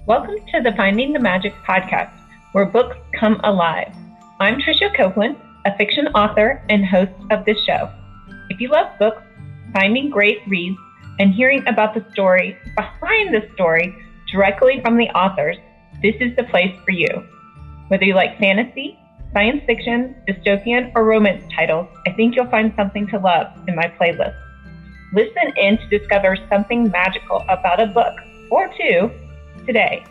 Welcome to the Finding the Magic podcast, where books come alive. I'm Tricia Copeland, a fiction author and host of this show. If you love books, finding great reads, and hearing about the story behind the story directly from the authors, this is the place for you. Whether you like fantasy, science fiction, dystopian, or romance titles, I think you'll find something to love in my playlist. Listen in to discover something magical about a book or two today.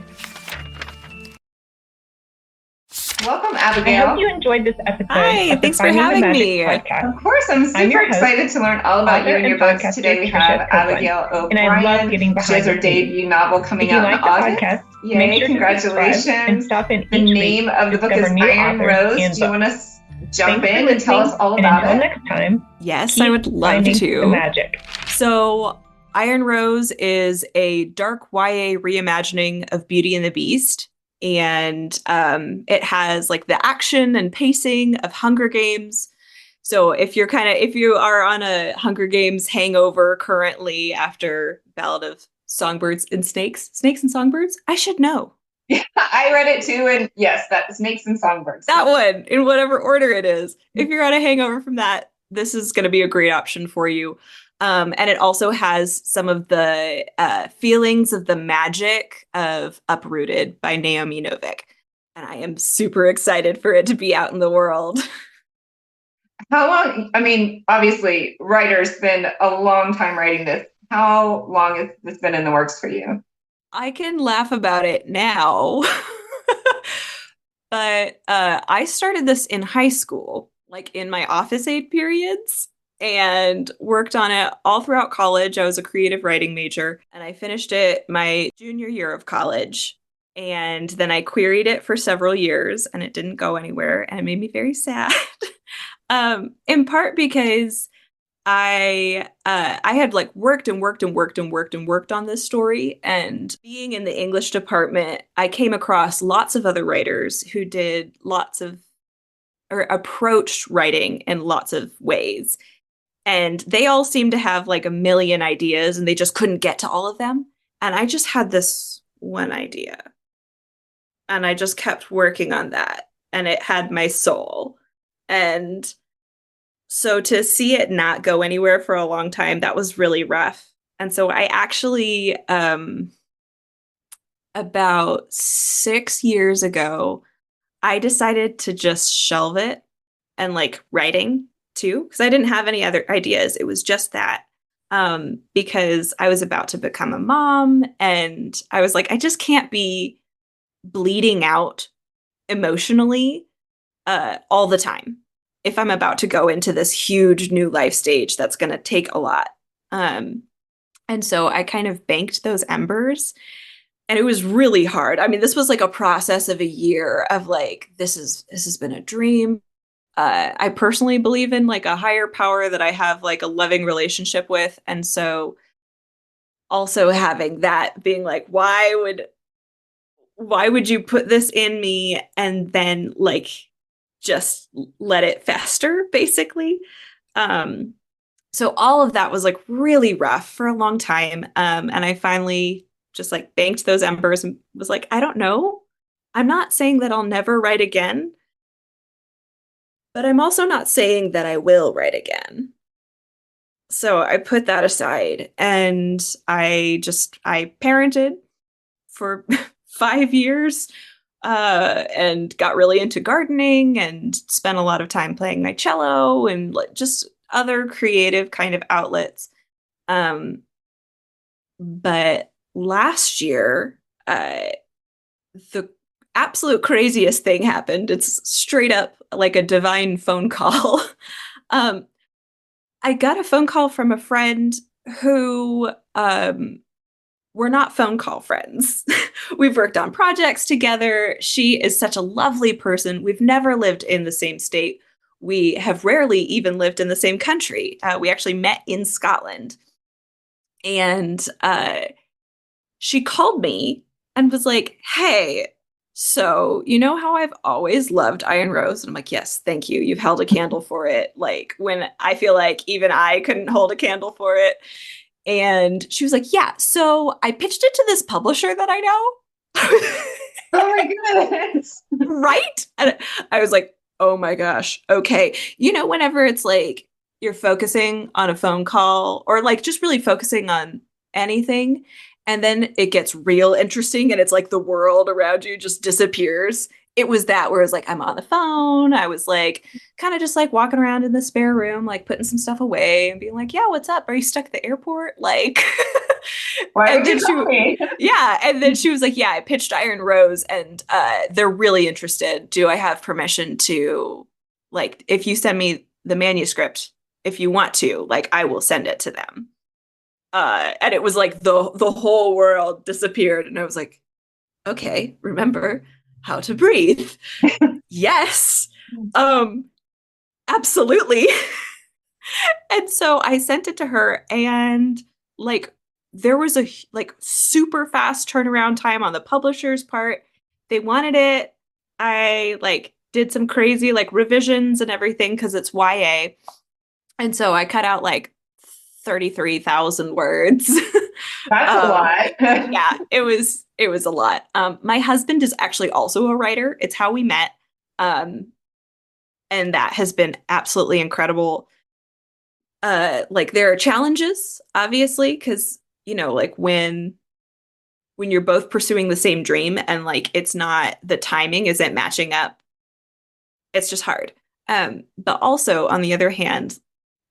Welcome, Abigail. I hope you enjoyed this episode. Hi, thanks for having me. Podcast. Of course, I'm super excited to learn all about you and your books. Today we have Abigail O'Bryan. And I love getting behind She has her debut novel coming out in August. Podcast, Yay, make sure congratulations. And stop in the name of the book is Iron Rose. Do you want to jump in and tell us all about it? Until next time. Yes, I would love to. The magic. So, Iron Rose is a dark YA reimagining of Beauty and the Beast. And it has like the action and pacing of Hunger Games. So if you are on a Hunger Games hangover currently after Ballad of Songbirds and Snakes and Songbirds, I should know. Yeah, I read it too, and yes, that Snakes and Songbirds. That one, in whatever order it is. If you're on a hangover from that, this is going to be a great option for you. And it also has some of the feelings of the magic of Uprooted by Naomi Novik. And I am super excited for it to be out in the world. How long? I mean, obviously, writers spend a long time writing this. How long has this been in the works for you? I can laugh about it now. But I started this in high school, like in my office aid periods. And worked on it all throughout college. I was a creative writing major, and I finished it my junior year of college. And then I queried it for several years, and it didn't go anywhere, and it made me very sad. In part because I had like worked on this story, and being in the English department, I came across lots of other writers who did approached writing in lots of ways. And they all seemed to have like a million ideas and they just couldn't get to all of them. And I just had this one idea. And I just kept working on that. And it had my soul. And so to see it not go anywhere for a long time, that was really rough. And so I actually, about 6 years ago, I decided to just shelve it and like writing too, because I didn't have any other ideas. It was just that because I was about to become a mom, and I was like, I just can't be bleeding out emotionally all the time if I'm about to go into this huge new life stage that's going to take a lot. And so I kind of banked those embers, and it was really hard. I mean, this was like a process of a year of like, this has been a dream. I personally believe in like a higher power that I have like a loving relationship with. And so also having that being like, why would you put this in me and then like just let it fester basically? So all of that was like really rough for a long time. And I finally just like banked those embers and was like, I don't know. I'm not saying that I'll never write again. But I'm also not saying that I will write again. So I put that aside, and I parented for 5 years and got really into gardening and spent a lot of time playing my cello and just other creative kind of outlets. But last year, the absolute craziest thing happened. It's straight up like a divine phone call. I got a phone call from a friend who we're not phone call friends. We've worked on projects together. She is such a lovely person. We've never lived in the same state. We have rarely even lived in the same country. We actually met in Scotland. And she called me and was like, hey, so you know how I've always loved Iron Rose? And I'm like, yes, thank you. You've held a candle for it. Like when I feel like even I couldn't hold a candle for it. And she was like, yeah, so I pitched it to this publisher that I know. Oh my goodness. Right? And I was like, oh my gosh, okay. Whenever it's like you're focusing on a phone call or like just really focusing on anything, and then it gets real interesting and it's like the world around you just disappears. It was that where it was like, I'm on the phone. I was like, kind of just like walking around in the spare room, like putting some stuff away and being like, yeah, what's up? Are you stuck at the airport? Like, Why and would then you call me? yeah, and then she was like, yeah, I pitched Iron Rose and they're really interested. Do I have permission to, like, if you send me the manuscript, if you want to, like, I will send it to them. And it was like the whole world disappeared. And I was like, okay, remember how to breathe. Yes. Absolutely. And so I sent it to her and like there was a like super fast turnaround time on the publisher's part. They wanted it. I like did some crazy like revisions and everything because it's YA. And so I cut out like 33,000 words. That's a um lot. yeah, it was a lot. My husband is actually also a writer. It's how we met. Um and that has been absolutely incredible. Like there are challenges obviously because like when you're both pursuing the same dream and like it's not the timing isn't matching up, it's just hard. But also on the other hand,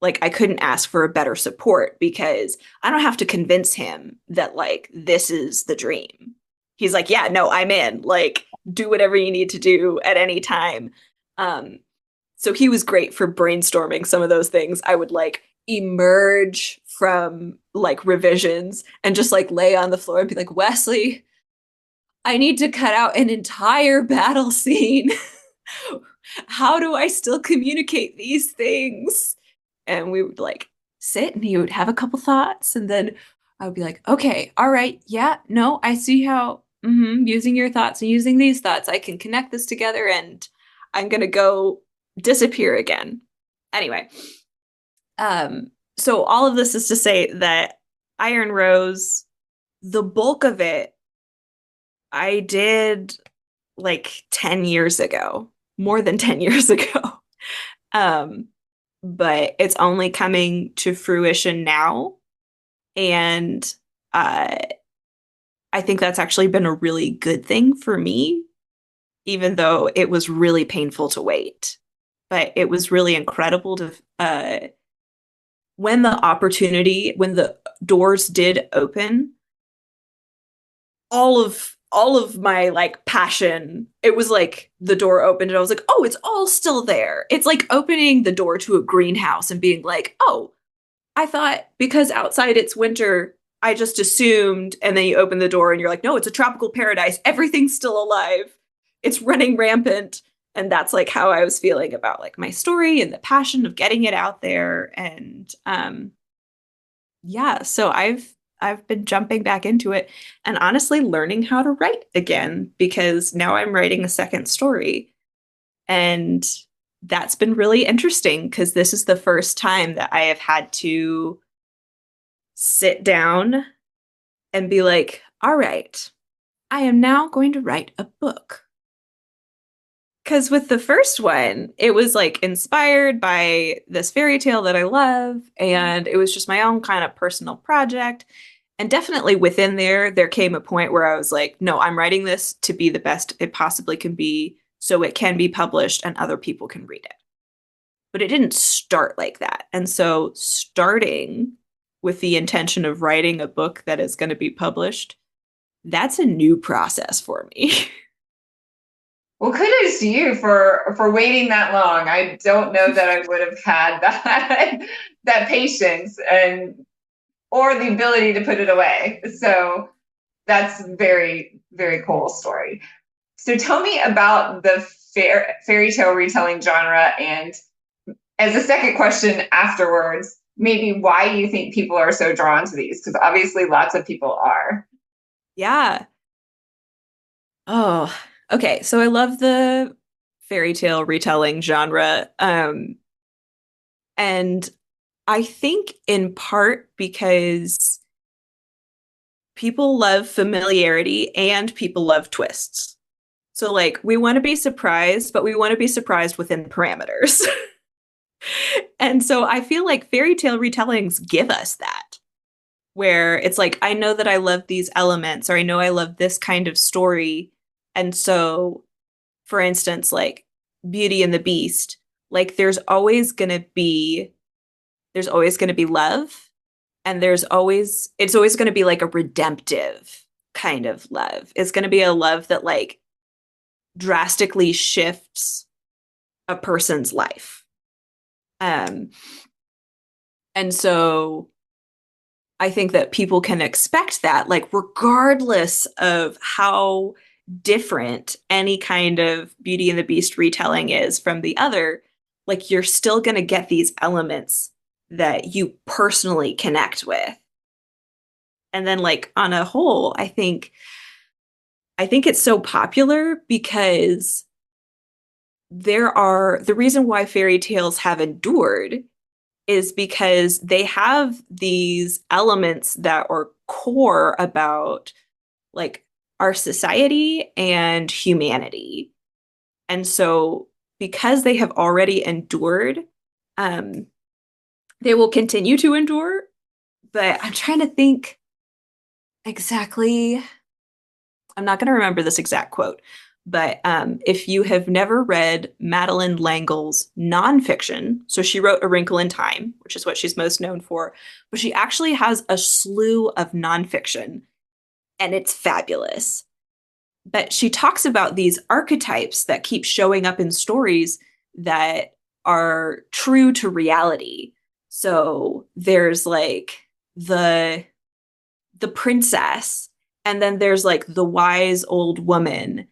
like I couldn't ask for a better support because I don't have to convince him that like this is the dream. He's like, yeah, no, I'm in, like do whatever you need to do at any time. um so he was great for brainstorming some of those things. I would like emerge from like revisions and just like lay on the floor and be like, Wesley, I need to cut out an entire battle scene. How do I still communicate these things? And we would like sit and he would have a couple thoughts. And then I would be like, okay, all right. Yeah, no, I see how using your thoughts and using these thoughts, I can connect this together and I'm going to go disappear again. Anyway, so all of this is to say that Iron Rose, the bulk of it, I did like 10 years ago, more than 10 years ago. Um, but it's only coming to fruition now. And uh, I think that's actually been a really good thing for me, even though it was really painful to wait. But it was really incredible to when the doors did open, all of my like passion, it was like the door opened and I was like, oh, it's all still there. It's like opening the door to a greenhouse and being like, oh, I thought because outside it's winter, I just assumed. And then you open the door and you're like, no, it's a tropical paradise. Everything's still alive. It's running rampant. And that's like how I was feeling about like my story and the passion of getting it out there. And yeah, so I've been jumping back into it and honestly learning how to write again because now I'm writing a second story. And that's been really interesting because this is the first time that I have had to sit down and be like, all right, I am now going to write a book. Because with the first one, it was like inspired by this fairy tale that I love, and it was just my own kind of personal project. And definitely within there came a point where I was like, no, I'm writing this to be the best it possibly can be so it can be published and other people can read it. But it didn't start like that. And so starting with the intention of writing a book that is going to be published, that's a new process for me. Well, kudos to you for waiting that long. I don't know that I would have had that patience and or the ability to put it away. So that's very, very cool story. So tell me about the fairy tale retelling genre, and as a second question afterwards, maybe why you think people are so drawn to these, because obviously lots of people are. Yeah. Oh, okay. So I love the fairy tale retelling genre. And I think in part because people love familiarity and people love twists. So like we want to be surprised, but we want to be surprised within parameters. And so I feel like fairy tale retellings give us that, where it's like, I know that I love these elements, or I know I love this kind of story. And so, for instance, like Beauty and the Beast, like there's always going to be love, and it's always going to be like a redemptive kind of love. It's going to be a love that like drastically shifts a person's life. And so I think that people can expect that, like, regardless of how different any kind of Beauty and the Beast retelling is from the other, like, you're still going to get these elements that you personally connect with. And then, like, on a whole, I think it's so popular because the reason why fairy tales have endured is because they have these elements that are core about like our society and humanity. And so because they have already endured, they will continue to endure. But I'm trying to think exactly. I'm not going to remember this exact quote, but if you have never read Madeleine L'Engle's nonfiction, so she wrote A Wrinkle in Time, which is what she's most known for, but she actually has a slew of nonfiction, and it's fabulous. But she talks about these archetypes that keep showing up in stories that are true to reality. So there's like the princess, and then there's like the wise old woman.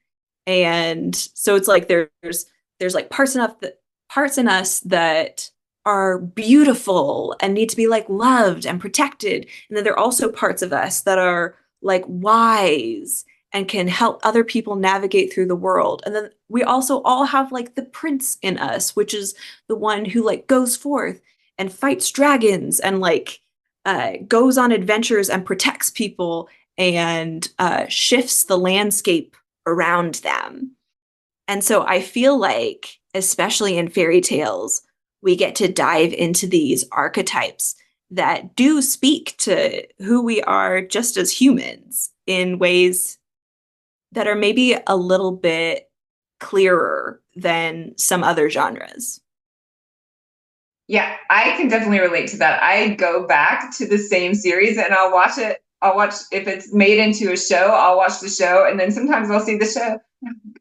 And so it's like there's like parts in us that are beautiful and need to be like loved and protected. And then there are also parts of us that are like wise and can help other people navigate through the world. And then we also all have like the prince in us, which is the one who like goes forth and fights dragons and like goes on adventures and protects people and shifts the landscape around them. And so I feel like, especially in fairy tales, we get to dive into these archetypes that do speak to who we are just as humans in ways that are maybe a little bit clearer than some other genres. Yeah, I can definitely relate to that. I go back to the same series and I'll watch it. I'll watch, if it's made into a show, I'll watch the show. And then sometimes I'll see the show.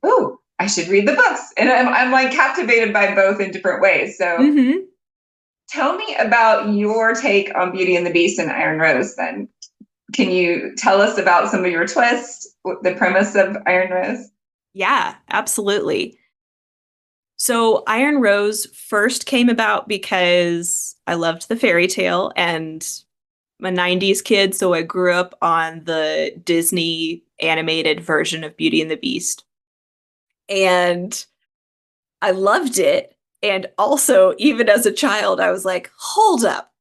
Oh, I should read the books. And I'm like captivated by both in different ways. So Tell me about your take on Beauty and the Beast and Iron Rose then. Can you tell us about some of your twists, the premise of Iron Rose? Yeah, absolutely. So Iron Rose first came about because I loved the fairy tale, and I'm a 90s kid, so I grew up on the Disney animated version of Beauty and the Beast. And I loved it. And also, even as a child, I was like, hold up,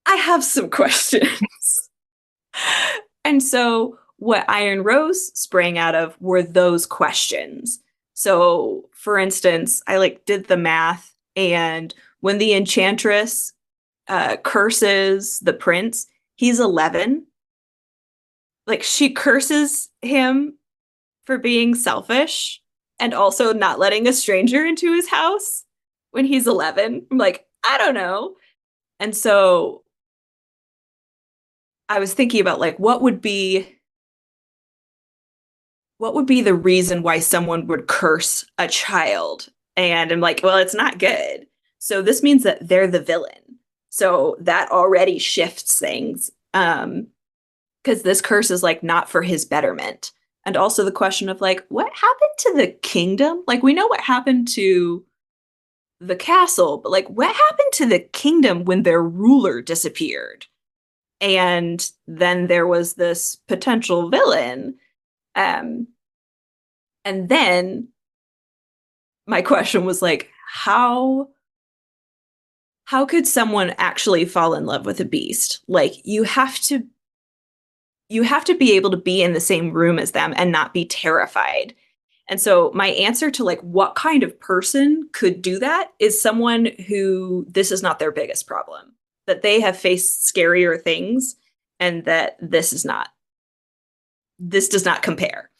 I have some questions. And so what Iron Rose sprang out of were those questions. So, for instance, I like did the math, and when the enchantress curses the prince, he's 11. Like, she curses him for being selfish and also not letting a stranger into his house when he's 11. I'm like, I don't know. And so I was thinking about like what would be the reason why someone would curse a child? And I'm like, well, it's not good. So this means that they're the villain. So that already shifts things. Because this curse is like not for his betterment. And also the question of like, what happened to the kingdom? Like, we know what happened to the castle, but like, what happened to the kingdom when their ruler disappeared? And then there was this potential villain. And then my question was like, how could someone actually fall in love with a beast? Like, you have to you have to be able to be in the same room as them and not be terrified. And so my answer to like what kind of person could do that is someone who this is not their biggest problem, that they have faced scarier things and that this does not compare.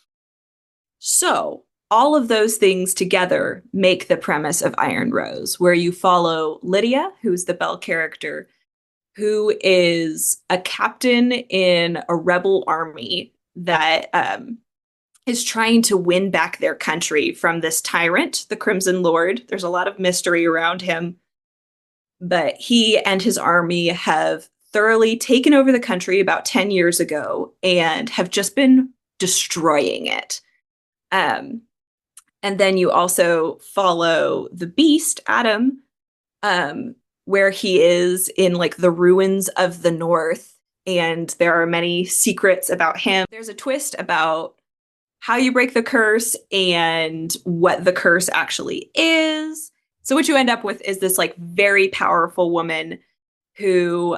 So all of those things together make the premise of Iron Rose, where you follow Lydia, who's the Belle character, who is a captain in a rebel army that is trying to win back their country from this tyrant, the Crimson Lord. There's a lot of mystery around him, but he and his army have thoroughly taken over the country about 10 years ago and have just been destroying it. And then you also follow the Beast, Adam, where he is in like the ruins of the North, and there are many secrets about him. There's a twist about how you break the curse and what the curse actually is. So what you end up with is this like very powerful woman who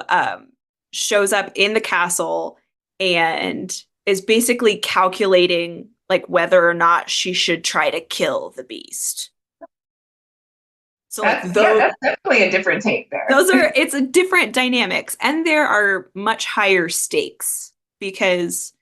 shows up in the castle and is basically calculating like whether or not she should try to kill the Beast. So that's definitely a different take there. It's a different dynamics, and there are much higher stakes because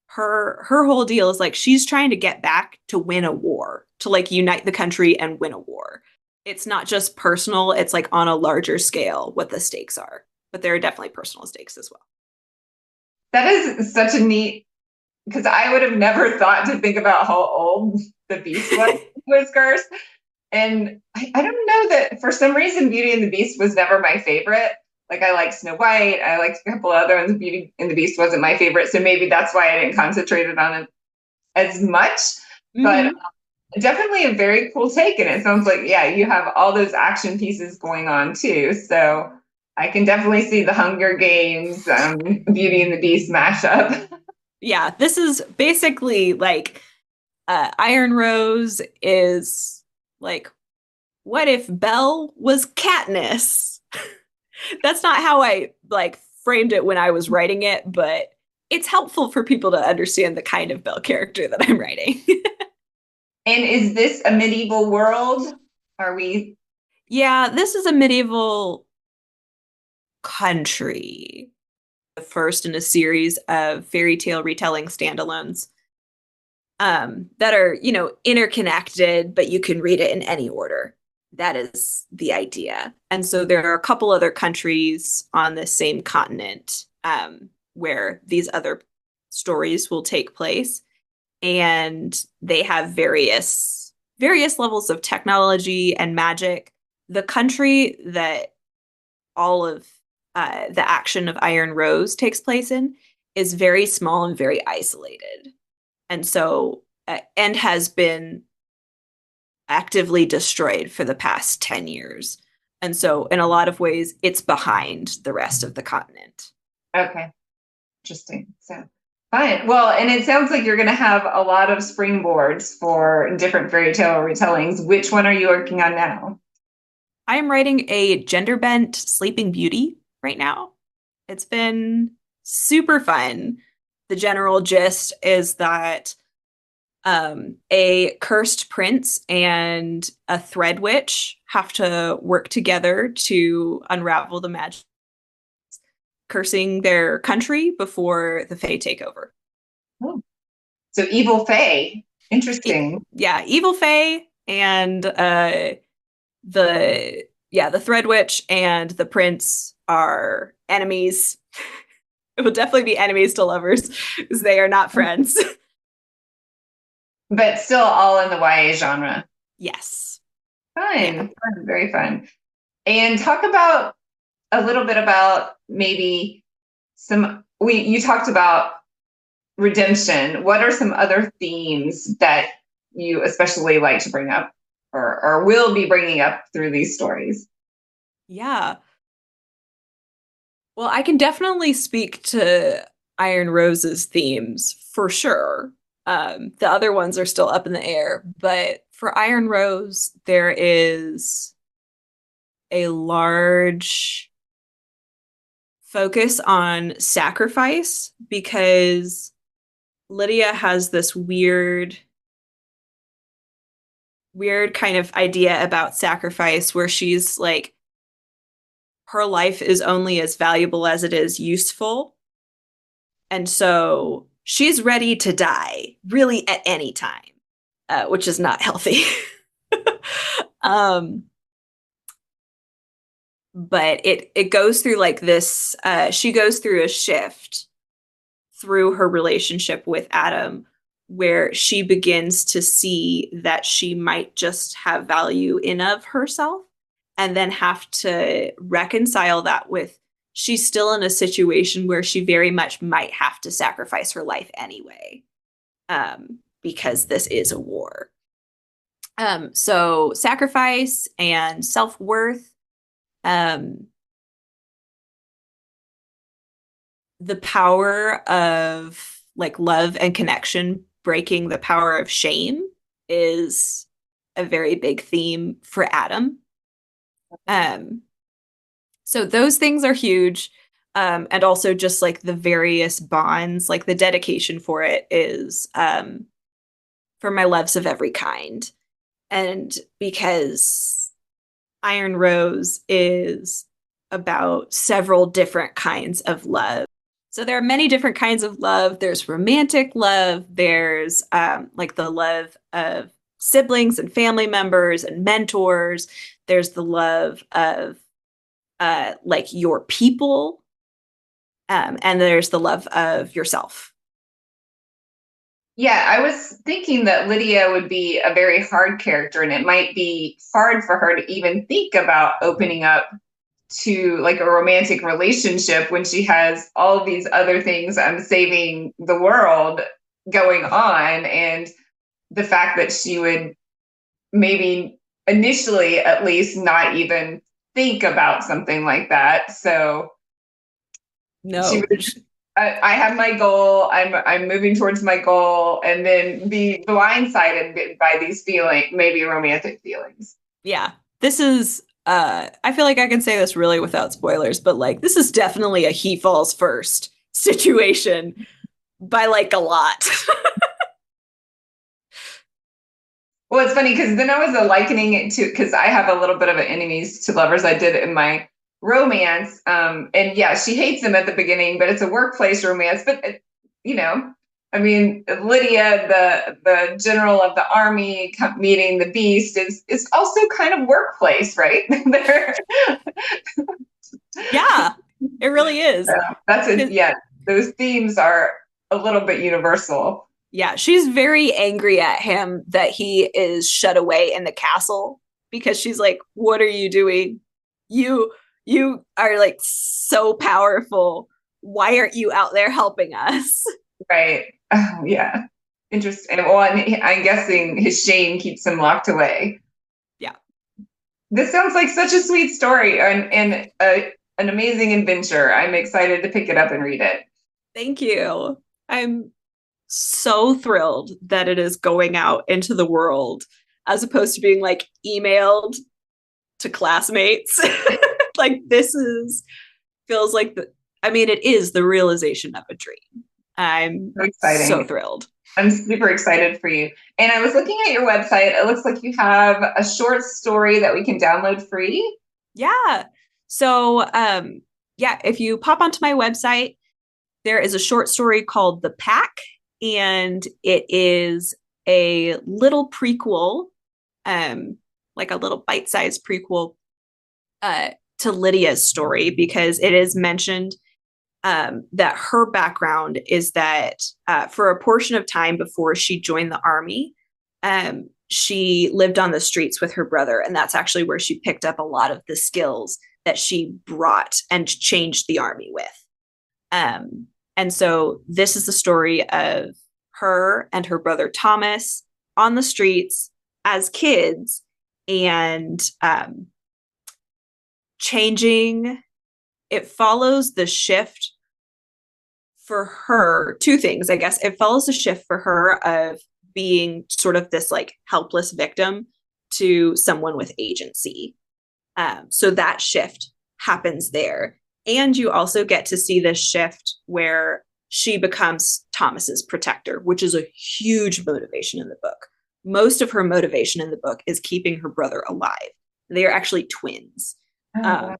her whole deal is like she's trying to get back to win a war, to like unite the country and win a war. It's not just personal, it's like on a larger scale what the stakes are. But there are definitely personal stakes as well. That is such a neat, because I would have never thought to think about how old the Beast was cursed. And I don't know that for some reason Beauty and the Beast was never my favorite. Like I liked Snow White, I liked a couple other ones. Beauty and the Beast wasn't my favorite, so maybe that's why I didn't concentrate on it as much. Mm-hmm. But definitely a very cool take, and it sounds like you have all those action pieces going on too. So I can definitely see the Hunger Games, Beauty and the Beast mashup. Yeah, this is basically like Iron Rose is like, what if Belle was Katniss? That's not how I like framed it when I was writing it, but it's helpful for people to understand the kind of Belle character that I'm writing. And is this a medieval world? Are we? Yeah, this is a medieval country. The first in a series of fairy tale retelling standalones that are, interconnected, but you can read it in any order. That is the idea. And so there are a couple other countries on the same continent where these other stories will take place. And they have various levels of technology and magic. The country that all of the action of Iron Rose takes place in is very small and very isolated. And so, and has been actively destroyed for the past 10 years. And so in a lot of ways, it's behind the rest of the continent. Okay. Interesting. So fine. Well, and it sounds like you're going to have a lot of springboards for different fairy tale retellings. Which one are you working on now? I'm writing a gender-bent Sleeping Beauty right now. It's been super fun. The general gist is that a cursed prince and a thread witch have to work together to unravel the magic cursing their country before the Fae take over. Oh. So evil Fae. Interesting. Evil Fae and the thread witch and the prince are enemies. It will definitely be enemies to lovers because they are not friends. But still all in the YA genre. Yes. Fun. Yeah. Fun. Very fun. And talk about a little bit about maybe you talked about redemption. What are some other themes that you especially like to bring up or will be bringing up through these stories? Yeah. Well, I can definitely speak to Iron Rose's themes for sure. The other ones are still up in the air, but for Iron Rose, there is a large focus on sacrifice because Lydia has this weird kind of idea about sacrifice where she's like, her life is only as valuable as it is useful. And so she's ready to die really at any time, which is not healthy. But it goes through like this, she goes through a shift through her relationship with Adam where she begins to see that she might just have value in of herself and then have to reconcile that with she's still in a situation where she very much might have to sacrifice her life anyway, because this is a war. So sacrifice and self-worth, the power of like love and connection breaking the power of shame is a very big theme for Adam. So those things are huge. And also just like the various bonds, like the dedication for it is for my loves of every kind. And because Iron Rose is about several different kinds of love. So there are many different kinds of love. There's romantic love. There's like the love of siblings and family members and mentors. There's the love of like your people. And there's the love of yourself. Yeah, I was thinking that Lydia would be a very hard character, and it might be hard for her to even think about opening up to like a romantic relationship when she has all these other things I'm saving the world going on. And the fact that she would maybe initially at least not even think about something like that. So No. she would, I have my goal. I'm moving towards my goal, and then be blindsided by these maybe romantic feelings. Yeah, this is. I feel like I can say this really without spoilers, but like this is definitely a he falls first situation by like a lot. Well, it's funny because then I was likening it to, because I have a little bit of an enemies to lovers. I did it in my romance. And yeah, she hates him at the beginning, but it's a workplace romance. But, I mean, Lydia, the general of the army meeting the beast is also kind of workplace, right? Yeah, it really is. Yeah, those themes are a little bit universal. Yeah, she's very angry at him that he is shut away in the castle because she's like, what are you doing? You are like so powerful. Why aren't you out there helping us? Right. Oh, yeah. Interesting. Well, I'm guessing his shame keeps him locked away. Yeah. This sounds like such a sweet story and an amazing adventure. I'm excited to pick it up and read it. Thank you. I'm so thrilled that it is going out into the world as opposed to being like emailed to classmates. Like feels like it is the realization of a dream. I'm so thrilled. I'm super excited for you. And I was looking at your website. It looks like you have a short story that we can download free. Yeah. So, if you pop onto my website, there is a short story called The Pack, and it is a little prequel, like a little bite-sized prequel to Lydia's story, because it is mentioned that her background is that for a portion of time before she joined the army, she lived on the streets with her brother, and that's actually where she picked up a lot of the skills that she brought and changed the army with. And so this is the story of her and her brother Thomas on the streets as kids and changing. It follows the shift for her, two things, I guess. It follows the shift for her of being sort of this like helpless victim to someone with agency. So that shift happens there. And you also get to see this shift where she becomes Thomas's protector, which is a huge motivation in the book. Most of her motivation in the book is keeping her brother alive. They are actually twins. Wow.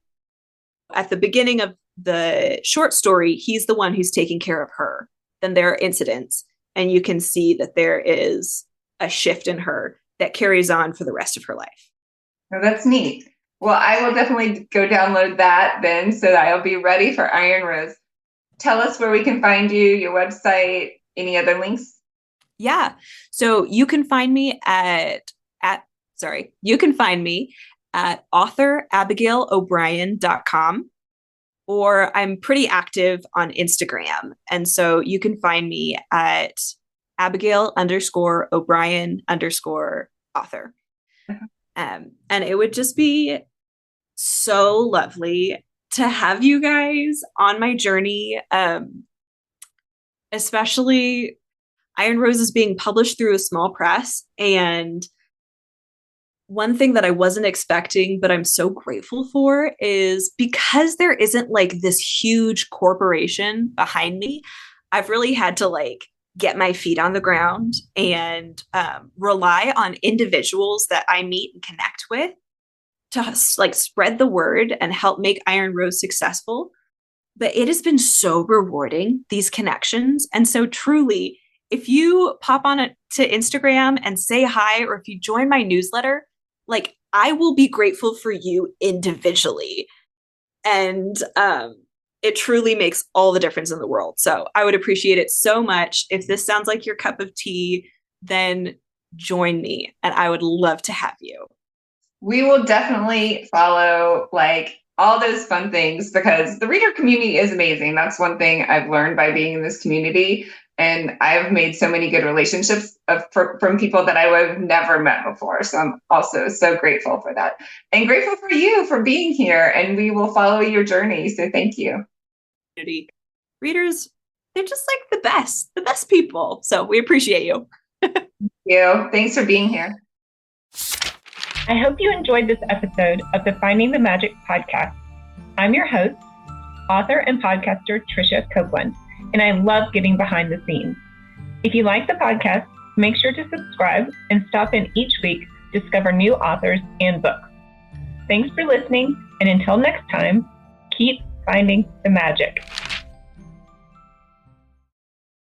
At the beginning of the short story, he's the one who's taking care of her. Then there are incidents, and you can see that there is a shift in her that carries on for the rest of her life. Oh, that's neat. Well, I will definitely go download that then so that I'll be ready for Iron Rose. Tell us where we can find you, your website, any other links? Yeah. So you can find me at authorabigailobryan.com, or I'm pretty active on Instagram. And so you can find me at Abigail_O'Bryan_author. And it would just be so lovely to have you guys on my journey, especially Iron Rose is being published through a small press. And one thing that I wasn't expecting, but I'm so grateful for, is because there isn't like this huge corporation behind me, I've really had to like get my feet on the ground and rely on individuals that I meet and connect with to like spread the word and help make Iron Rose successful. But it has been so rewarding, these connections. And so truly, if you pop on to Instagram and say hi, or if you join my newsletter, like I will be grateful for you individually. And it truly makes all the difference in the world. So I would appreciate it so much. If this sounds like your cup of tea, then join me and I would love to have you. We will definitely follow like all those fun things because the reader community is amazing. That's one thing I've learned by being in this community. And I've made so many good relationships from people that I would have never met before. So I'm also so grateful for that and grateful for you for being here. And we will follow your journey. So thank you. Readers, they're just like the best people. So we appreciate you. Thank you. Thanks for being here. I hope you enjoyed this episode of the Finding the Magic podcast. I'm your host, author and podcaster Tricia Copeland, and I love getting behind the scenes. If you like the podcast, make sure to subscribe and stop in each week to discover new authors and books. Thanks for listening, and until next time, keep finding the magic.